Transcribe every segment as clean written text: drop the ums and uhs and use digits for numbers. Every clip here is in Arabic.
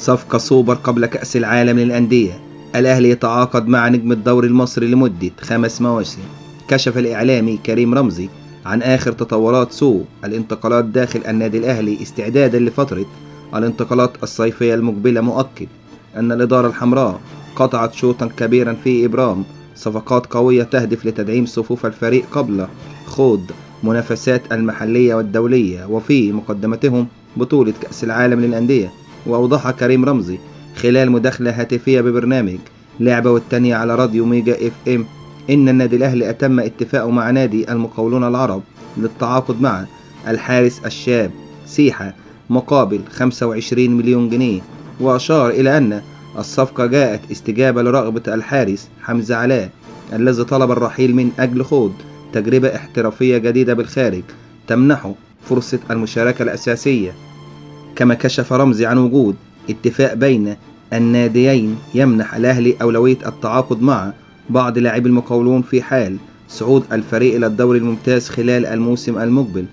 صفقة سوبر قبل كأس العالم للأندية. الأهلي يتعاقد مع نجم الدوري المصري لمدة 5 مواسم. كشف الإعلامي كريم رمزي عن آخر تطورات سوق الانتقالات داخل النادي الأهلي استعدادا لفترة الانتقالات الصيفية المقبلة، مؤكد أن الإدارة الحمراء قطعت شوطا كبيرا في إبرام صفقات قوية تهدف لتدعيم صفوف الفريق قبل خوض منافسات المحلية والدولية وفي مقدمتهم بطولة كأس العالم للأندية. وأوضح كريم رمزي خلال مداخلة هاتفية ببرنامج لعبة والتانية على راديو ميجا اف ام إن النادي الأهلي أتم اتفاقه مع نادي المقاولون العرب للتعاقد مع الحارس الشاب سيحة مقابل 25 مليون جنيه. وأشار إلى أن الصفقة جاءت استجابة لرغبة الحارس حمزة علاء الذي طلب الرحيل من أجل خوض تجربة احترافية جديدة بالخارج تمنحه فرصة المشاركة الأساسية. كما كشف رمزي عن وجود اتفاق بين الناديين يمنح الأهلي أولوية التعاقد مع بعض لاعبي المقاولون في حال صعود الفريق إلى الدوري الممتاز خلال الموسم المقبل.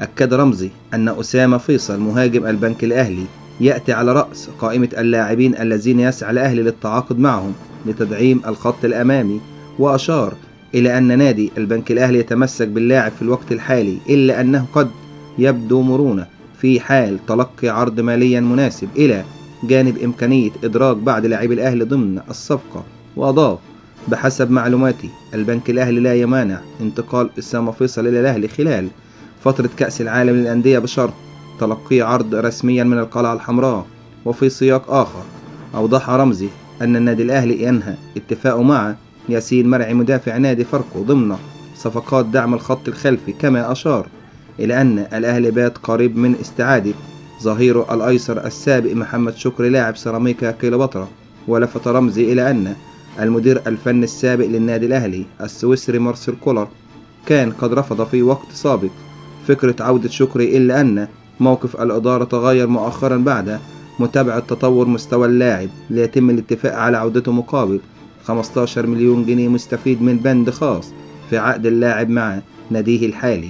أكد رمزي أن أسامة فيصل مهاجم البنك الأهلي يأتي على رأس قائمة اللاعبين الذين يسعى الأهلي للتعاقد معهم لتدعيم الخط الأمامي. وأشار إلى أن نادي البنك الأهلي يتمسك باللاعب في الوقت الحالي، إلا أنه قد يبدو مرونة في حال تلقي عرض ماليا مناسب، إلى جانب إمكانية إدراج بعض لاعبي الأهلي ضمن الصفقة. وأضاف بحسب معلوماتي البنك الأهلي لا يمانع انتقال أسامة فيصل إلى الأهلي خلال فترة كأس العالم للأندية بشرط تلقي عرض رسميا من القلعة الحمراء. وفي سياق آخر أوضح رمزي أن النادي الأهلي ينهى اتفاقه مع ياسين مرعي مدافع نادي فاركو ضمن صفقات دعم الخط الخلفي. كما أشار إلى أن الأهلي بات قريب من استعادة ظهيره الأيسر السابق محمد شكري لاعب سيراميكا كليوباترا. ولفت رمزي إلى أن المدير الفني السابق للنادي الأهلي السويسري مارسيل كولر كان قد رفض في وقت سابق فكرة عودة شكري، إلا أن موقف الإدارة تغير مؤخرا بعد متابعة تطور مستوى اللاعب ليتم الاتفاق على عودته مقابل 15 مليون جنيه مستفيد من بند خاص في عقد اللاعب مع ناديه الحالي.